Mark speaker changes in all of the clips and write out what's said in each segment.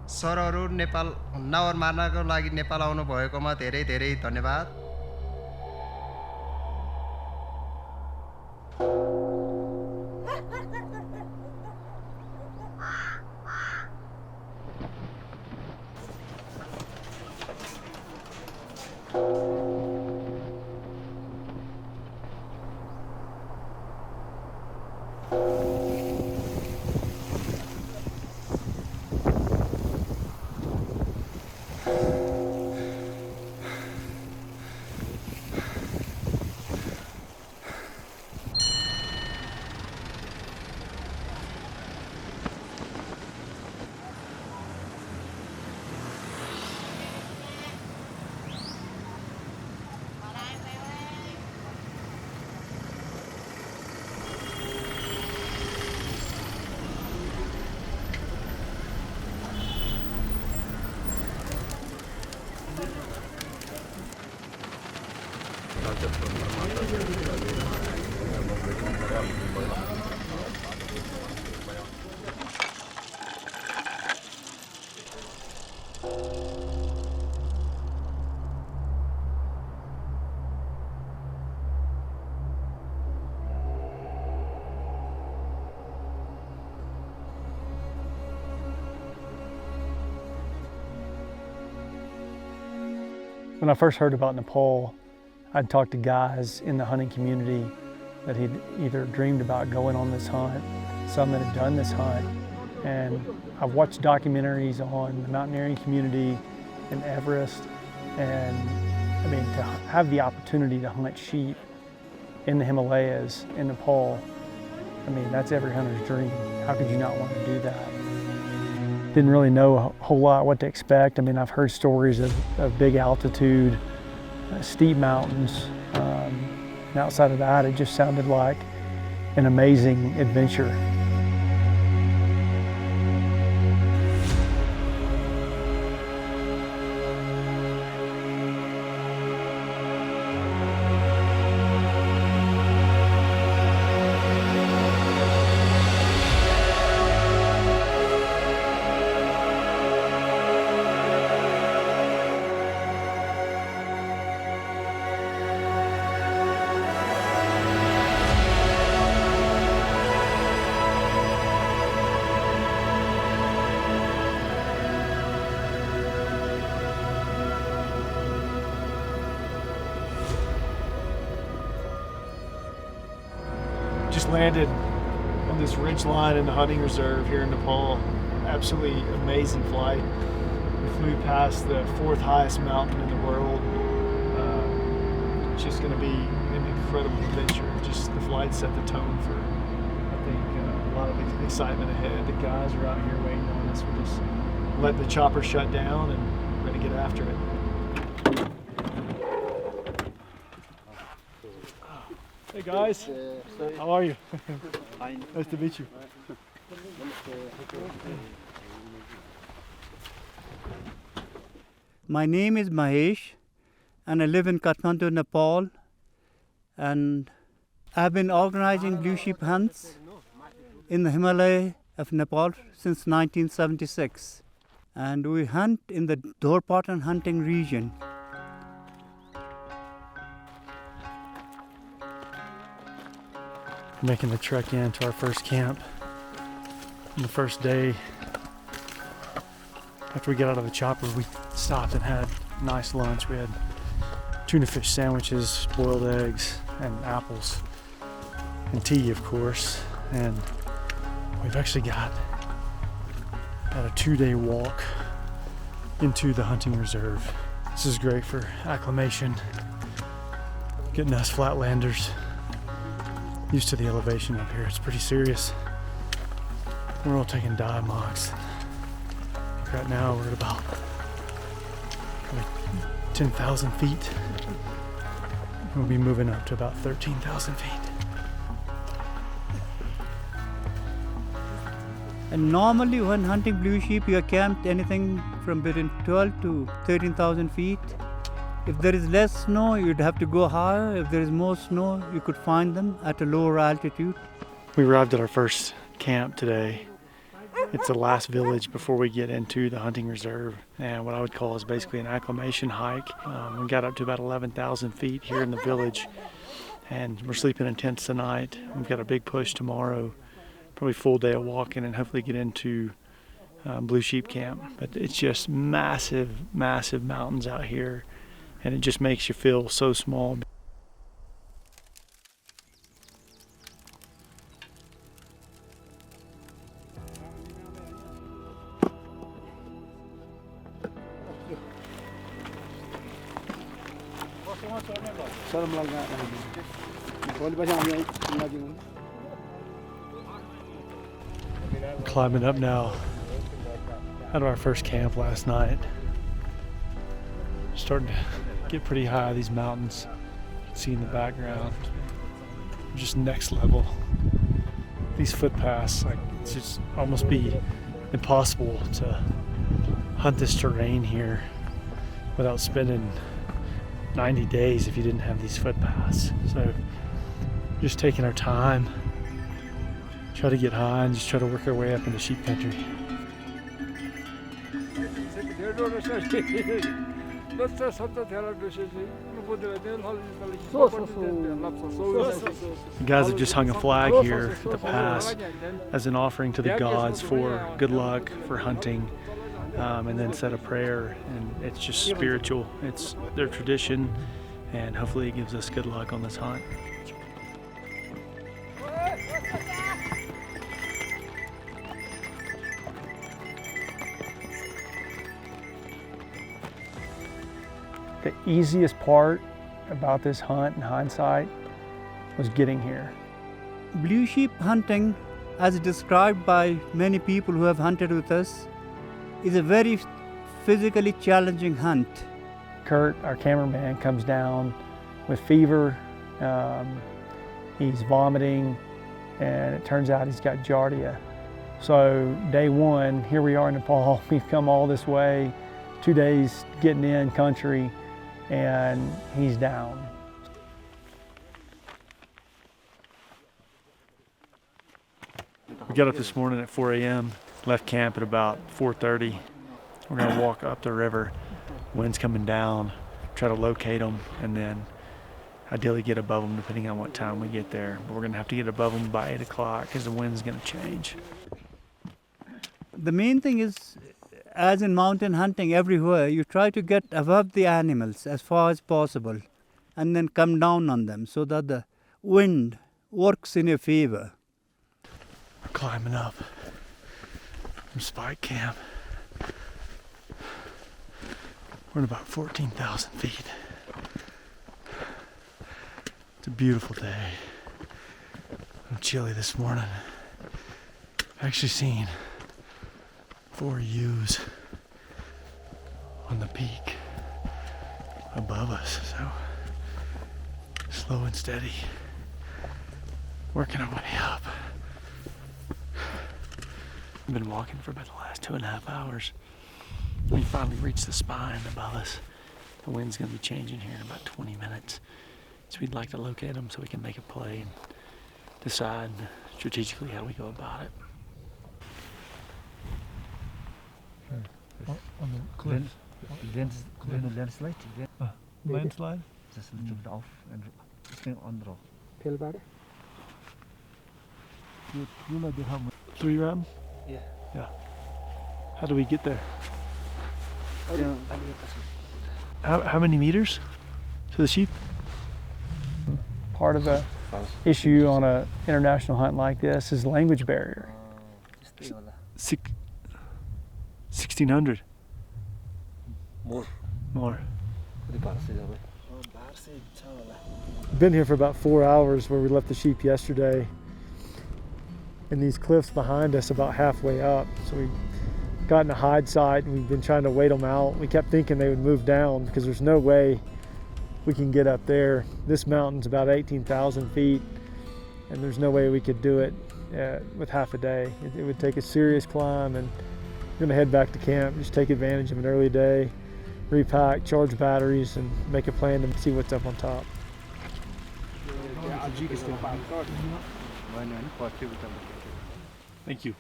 Speaker 1: सरहरू नेपाल हुन्नावर मार्नको लागि नेपाल आउनु भएकोमा धेरै धेरै धन्यवाद।
Speaker 2: When I first heard about Nepal, I'd talked to guys in the hunting community that he'd either dreamed about going on this hunt, some that had done this hunt. And I've watched documentaries on the mountaineering community in Everest. And I mean, to have the opportunity to hunt sheep in the Himalayas in Nepal, I mean, that's every hunter's dream. How could you not want to do that? Didn't really know a whole lot what to expect. I mean, I've heard stories of big altitude, steep mountains. And outside of that, it just sounded like an amazing adventure.
Speaker 3: Just landed on this ridge line in the hunting reserve here in Nepal. Absolutely amazing flight. We flew past the 4th highest mountain in the world. It's just going to be an incredible adventure. Just the flight set the tone for, I think, a lot of excitement ahead. The guys are out here waiting on us. We just let the chopper shut down and ready to get after it. Hey guys, how are you?
Speaker 4: Fine.
Speaker 3: Nice to meet you.
Speaker 4: My name is Mahesh and I live in Kathmandu, Nepal, and I've been organizing blue sheep hunts in the Himalaya of Nepal since 1976, and we hunt in the Dorpatan hunting region.
Speaker 2: Making the trek into our first camp on the first day. After we got out of the chopper, we stopped and had a nice lunch. We had tuna fish sandwiches, boiled eggs, and apples, and tea, of course. And we've actually got a 2-day walk into the hunting reserve. This is great for acclimation, getting us flatlanders used to the elevation up here. It's pretty serious. We're all taking dive mocks. Right now we're at about probably 10,000 feet. We'll be moving up to about 13,000 feet.
Speaker 4: And normally when hunting blue sheep, you are camped anything from between 12 to 13,000 feet. If there is less snow, you'd have to go higher. If there is more snow, you could find them at a lower altitude.
Speaker 2: We arrived at our first camp today,
Speaker 3: It's the last village before we get into the hunting reserve, and what I would call is basically an acclimation hike. We got up to about 11,000 feet here in the village, and we're sleeping in tents tonight. We've got a big push tomorrow, probably full day of walking, and hopefully get into Blue Sheep Camp. But it's just massive, massive mountains out here, and it just makes you feel so small. Climbing up now out of our first camp last night. Starting to get pretty high, these mountains. You can see in the background. Just next level. These footpaths, like, it's just almost be impossible to hunt this terrain here without spending 90 days if you didn't have these footpaths. So just taking our time, try to get high and just try to work our way up into sheep country. The guys have just hung a flag here at the pass as an offering to the gods for good luck, for hunting, and then said a prayer, and it's just spiritual. It's their tradition, and hopefully it gives us good luck on this hunt.
Speaker 2: The easiest part about this hunt in hindsight was getting here.
Speaker 4: Blue sheep hunting, as described by many people who have hunted with us, is a very physically challenging hunt.
Speaker 2: Kurt, our cameraman, comes down with fever. He's vomiting, and it turns out he's got giardia. So day one, here we are in Nepal. We've come all this way, 2 days getting in country, and he's down.
Speaker 3: We got up this morning at 4 a.m., left camp at about 4:30. We're gonna walk up the river, wind's coming down, try to locate them, and then ideally get above them depending on what time we get there. But we're gonna have to get above them by 8 o'clock because the wind's gonna change.
Speaker 4: The main thing is, as in mountain hunting everywhere, you try to get above the animals as far as possible and then come down on them so that the wind works in your favor.
Speaker 3: We're climbing up from Spike Camp. We're at about 14,000 feet. It's a beautiful day. I'm chilly this morning. I've actually seen 4 ewes on the peak above us, so slow and steady, working our way up. We've been walking for about the last 2.5 hours. We finally reached the spine above us. The wind's gonna be changing here in about 20 minutes. So we'd like to locate them so we can make a play and decide strategically how we go about it.
Speaker 5: On the cliff. Landslide.
Speaker 3: Landslide?
Speaker 5: Just lift it off and stay on the rock. You know how much?
Speaker 3: 3 round?
Speaker 5: Yeah.
Speaker 3: Yeah. How do we get there? How many meters to the sheep?
Speaker 2: Part of the issue on an international hunt like this is language barrier.
Speaker 3: 1,600. More.
Speaker 2: Been here for about 4 hours where we left the sheep yesterday. And these cliffs behind us about halfway up. So we got in a hide site and we've been trying to wait them out. We kept thinking they would move down because there's no way we can get up there. This mountain's about 18,000 feet and there's no way we could do it with half a day. It would take a serious climb, and we're gonna head back to camp, just take advantage of an early day, repack, charge batteries, and make a plan to see what's up on top.
Speaker 3: Thank you.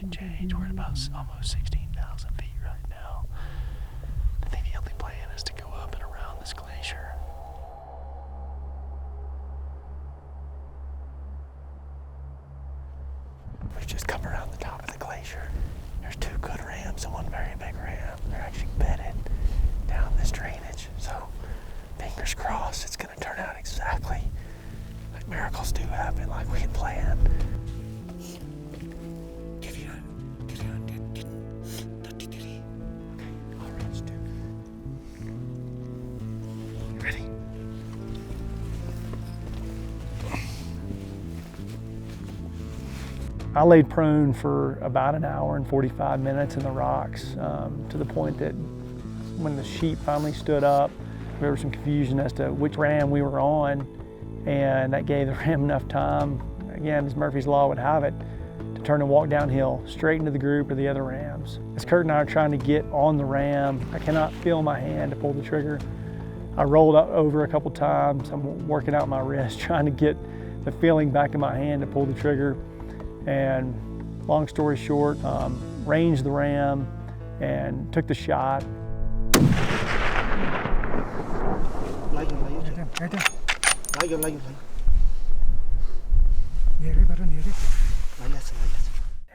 Speaker 3: elevation change. We're at about almost 16,000 feet right now. I think the only plan is to go up and around this glacier. We've just come around the top of the glacier. There's two good ramps and one very big ramp. They're actually bedded down this drainage. So fingers crossed it's gonna turn out exactly like miracles do happen, like we had planned. Ready?
Speaker 2: I laid prone for about an hour and 45 minutes in the rocks, to the point that when the sheep finally stood up, there was some confusion as to which ram we were on, and that gave the ram enough time, again, as Murphy's Law would have it, to turn and walk downhill straight into the group of the other rams. As Kurt and I are trying to get on the ram, I cannot feel my hand to pull the trigger. I rolled over a couple times. I'm working out my wrist, trying to get the feeling back in my hand to pull the trigger. And long story short, ranged the ram and took the shot.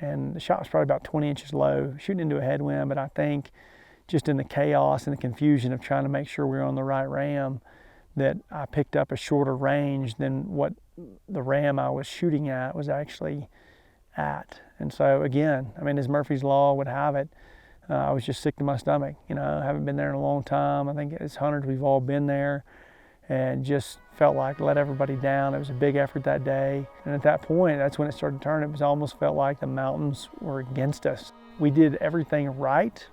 Speaker 2: And the shot was probably about 20 inches low, shooting into a headwind, but I think just in the chaos and the confusion of trying to make sure we were on the right ram, that I picked up a shorter range than what the ram I was shooting at was actually at. And so again, I mean, as Murphy's Law would have it, I was just sick to my stomach. You know, I haven't been there in a long time. I think as hunters, we've all been there, and just felt like let everybody down. It was a big effort that day. And at that point, that's when it started to turn. It was almost felt like the mountains were against us. We did everything right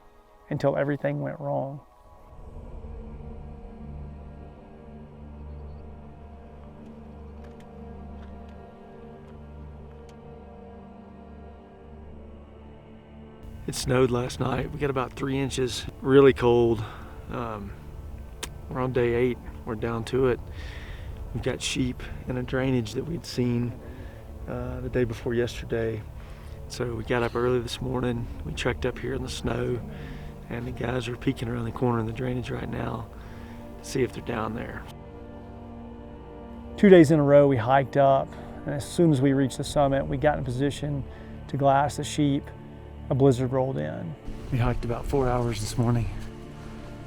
Speaker 2: until everything went wrong.
Speaker 3: It snowed last night. We got about 3 inches, really cold. We're on day 8, we're down to it. We've got sheep in a drainage that we'd seen the day before yesterday. So we got up early this morning, we trekked up here in the snow, and the guys are peeking around the corner in the drainage right now to see if they're down there.
Speaker 2: 2 days in a row, we hiked up, and as soon as we reached the summit, we got in position to glass the sheep. A blizzard rolled in.
Speaker 3: We hiked about 4 hours this morning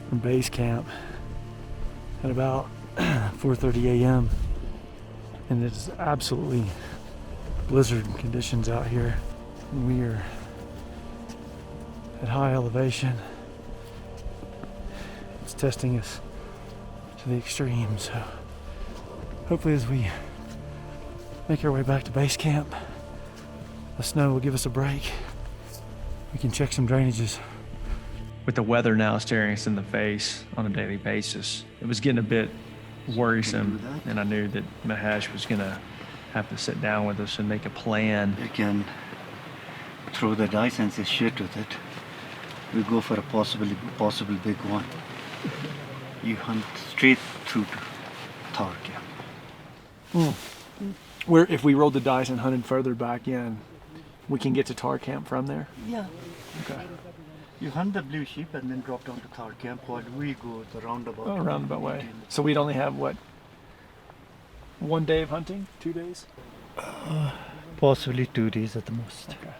Speaker 3: from base camp at about 4:30 a.m. and it's absolutely blizzard conditions out here. We are at high elevation. It's testing us to the extreme, so hopefully as we make our way back to base camp, the snow will give us a break. We can check some drainages. With the weather now staring us in the face on a daily basis, it was getting a bit worrisome, and I knew that Mahesh was gonna have to sit down with us and make a plan.
Speaker 6: You can throw the dice and say shit with it. We go for a possible big one. You hunt straight through to Thar camp.
Speaker 3: Where if we rolled the dice and hunted further back in, we can get to Tar camp from there?
Speaker 6: Yeah.
Speaker 3: Okay.
Speaker 6: You hunt the blue sheep and then drop down to Thar camp while we go the roundabout.
Speaker 3: Oh, roundabout way. So we'd only have, what, 1 day of hunting? 2 days?
Speaker 6: Possibly 2 days at the most.
Speaker 3: Okay.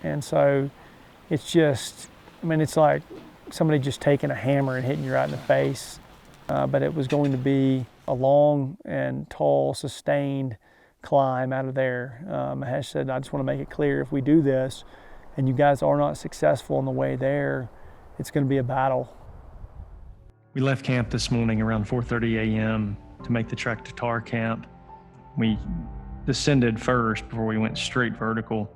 Speaker 2: And so it's just, I mean, it's like somebody just taking a hammer and hitting you right in the face. But it was going to be a long and tall, sustained climb out of there. Mahesh said, I just want to make it clear, if we do this and you guys are not successful on the way there, it's going to be a battle.
Speaker 3: We left camp this morning around 4:30 a.m. to make the trek to Tar camp. We descended first before we went straight vertical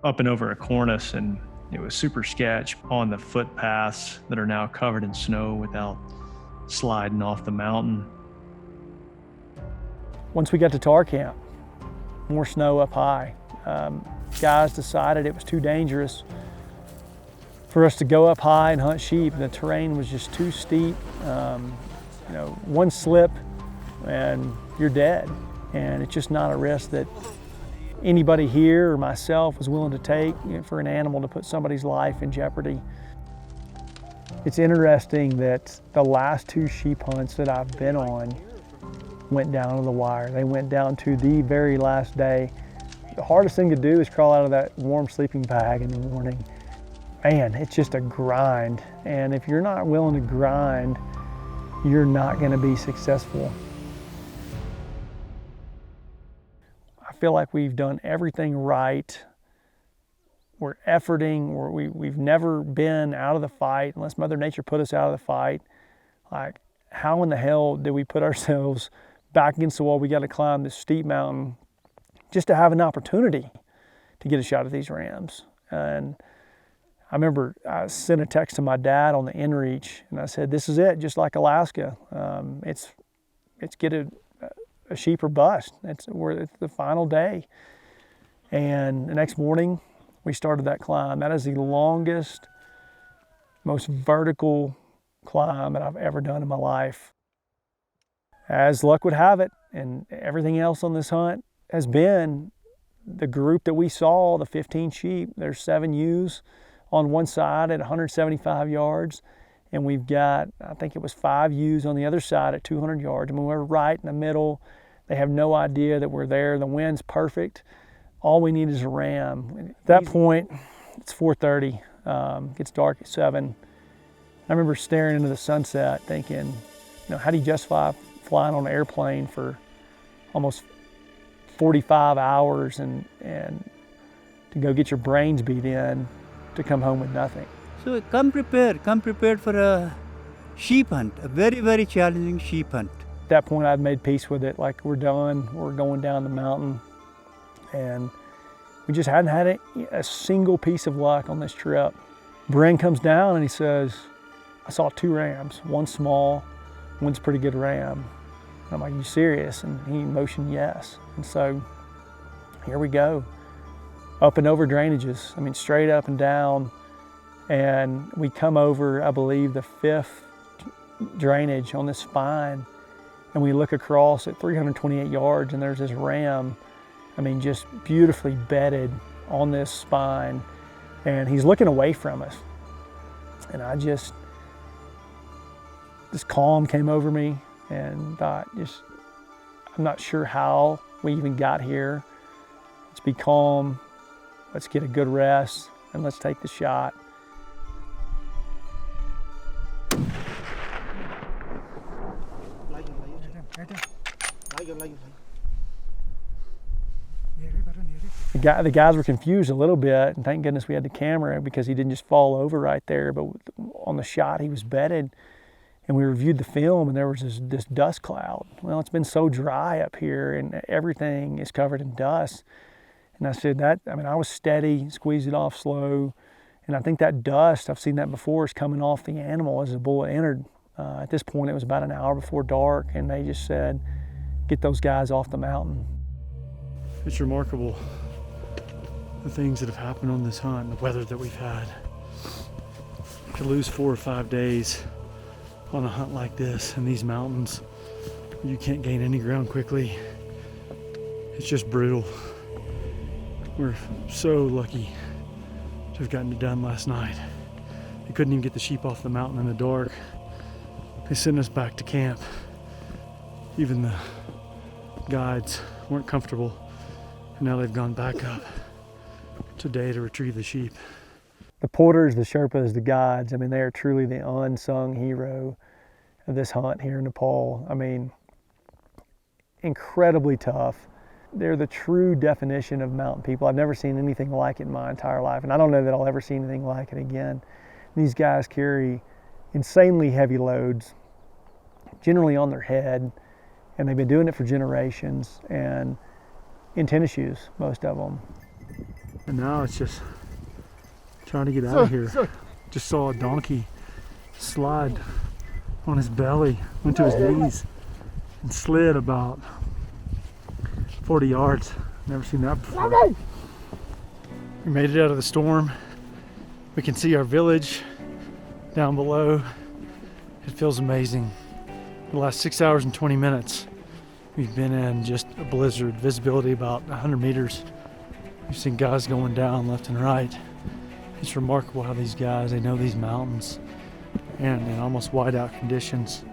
Speaker 3: up and over a cornice, and it was super sketch on the footpaths that are now covered in snow without sliding off the mountain.
Speaker 2: Once we got to Tar camp, more snow up high. Guys decided it was too dangerous for us to go up high and hunt sheep. The terrain was just too steep. You know, one slip and you're dead. And it's just not a risk that anybody here or myself was willing to take, for an animal to put somebody's life in jeopardy. It's interesting that the last 2 sheep hunts that I've been on went down to the wire. They went down to the very last day. The hardest thing to do is crawl out of that warm sleeping bag in the morning. Man, it's just a grind. And if you're not willing to grind, you're not going to be successful. I feel like we've done everything right. We're efforting, we've never been out of the fight unless Mother Nature put us out of the fight. Like, how in the hell did we put ourselves back against the wall? We got to climb this steep mountain just to have an opportunity to get a shot at these rams. And I remember I sent a text to my dad on the inReach, and I said, this is it, just like Alaska. It's get a sheep or bust. It's the final day. And the next morning, we started that climb. That is the longest, most vertical climb that I've ever done in my life. As luck would have it, and everything else on this hunt has been the group that we saw, the 15 sheep. There's 7 ewes on one side at 175 yards, and we've got, I think it was 5 ewes on the other side at 200 yards. I mean, we're right in the middle. They have no idea that we're there. The wind's perfect. All we need is a ram. At that point, it's 4:30. Gets dark at 7. I remember staring into the sunset thinking, how do you justify flying on an airplane for almost 45 hours and to go get your brains beat in to come home with nothing?
Speaker 4: So come prepared for a sheep hunt, a very, very challenging sheep hunt.
Speaker 2: At that point, I'd made peace with it. Like, we're done, we're going down the mountain. And we just hadn't had a single piece of luck on this trip. Bren comes down and he says, I saw 2 rams, one small, one's a pretty good ram. And I'm like, you serious? And he motioned yes. And so here we go, up and over drainages. I mean, straight up and down. And we come over, I believe, the 5th drainage on this spine. And we look across at 328 yards and there's this ram, I mean, just beautifully bedded on this spine. And he's looking away from us. And this calm came over me and thought, I'm not sure how we even got here. Let's be calm, let's get a good rest, and let's take the shot. The guys were confused a little bit, and thank goodness we had the camera because he didn't just fall over right there, but on the shot he was bedded. And we reviewed the film and there was this dust cloud. Well, it's been so dry up here and everything is covered in dust. And I said I was steady, squeezed it off slow. And I think that dust, I've seen that before, is coming off the animal as the bullet entered. At this point, it was about an hour before dark, and they just said, get those guys off the mountain.
Speaker 3: It's remarkable, the things that have happened on this hunt, the weather that we've had. To lose 4 or 5 days on a hunt like this in these mountains, you can't gain any ground quickly. It's just brutal. We're so lucky to have gotten it done last night. We couldn't even get the sheep off the mountain in the dark. They sent us back to camp. Even the guides weren't comfortable, and now they've gone back up today to retrieve the sheep.
Speaker 2: The porters, the Sherpas, the guides, I mean, they are truly the unsung hero of this hunt here in Nepal. I mean, incredibly tough. They're the true definition of mountain people. I've never seen anything like it in my entire life, and I don't know that I'll ever see anything like it again. These guys carry insanely heavy loads, generally on their head, and they've been doing it for generations, and in tennis shoes, most of them.
Speaker 3: And now it's just trying to get out of here. Just saw a donkey slide on his belly, went to his knees, and slid about 40 yards. Never seen that before. We made it out of the storm. We can see our village down below. It feels amazing. For the last 6 hours and 20 minutes, we've been in just a blizzard, visibility about 100 meters.
Speaker 2: You've seen guys going down left and right. It's remarkable how these guys, they know these mountains, and in almost whiteout conditions,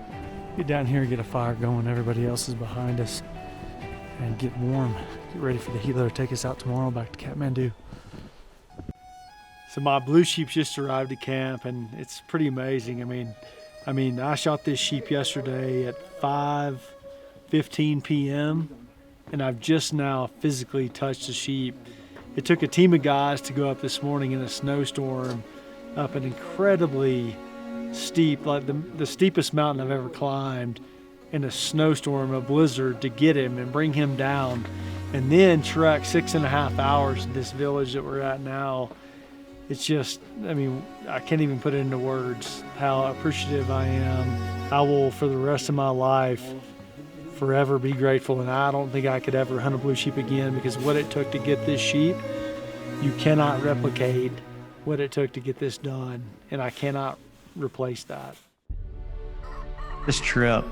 Speaker 2: get down here, get a fire going, everybody else is behind us, and get warm. Get ready for the healer to take us out tomorrow back to Kathmandu. So my blue sheep just arrived at camp, and it's pretty amazing. I mean, I shot this sheep yesterday at 5:15 p.m. and I've just now physically touched the sheep. It took a team of guys to go up this morning in a snowstorm up an incredibly steep, like the steepest mountain I've ever climbed, in a snowstorm, a blizzard, to get him and bring him down, and then trek 6.5 hours to this village that we're at now. It's just, I mean, I can't even put it into words how appreciative I am. I will, for the rest of my life, forever be grateful, and I don't think I could ever hunt a blue sheep again, because what it took to get this sheep, you cannot replicate what it took to get this done, and I cannot replace that.
Speaker 7: This trip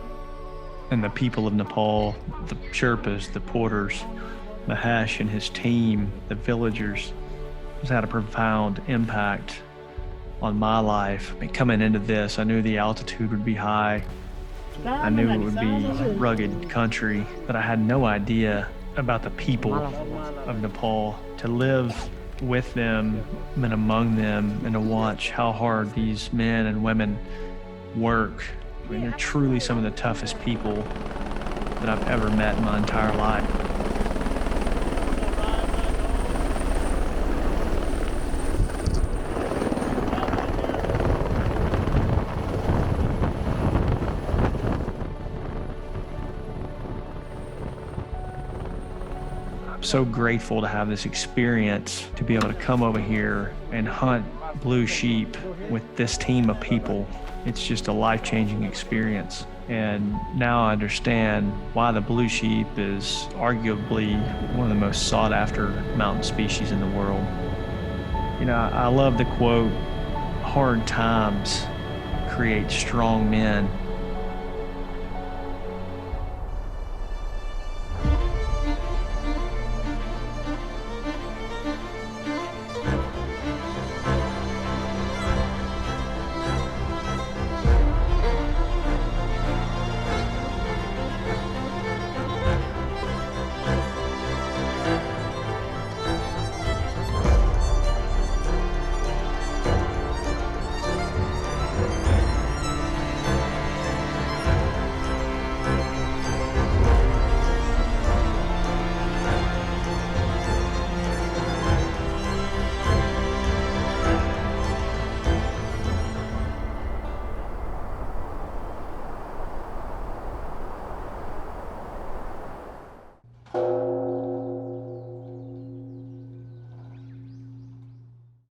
Speaker 7: and the people of Nepal, the Sherpas, the porters, Mahesh and his team, the villagers, has had a profound impact on my life. I mean, coming into this, I knew the altitude would be high. I knew it would be rugged country, but I had no idea about the people of Nepal. To live with them and among them, and to watch how hard these men and women work. I mean, they're truly some of the toughest people that I've ever met in my entire life. So grateful to have this experience, to be able to come over here and hunt blue sheep with this team of people. It's just a life-changing experience. And now I understand why the blue sheep is arguably one of the most sought-after mountain species in the world. You know, I love the quote, "Hard times create strong men."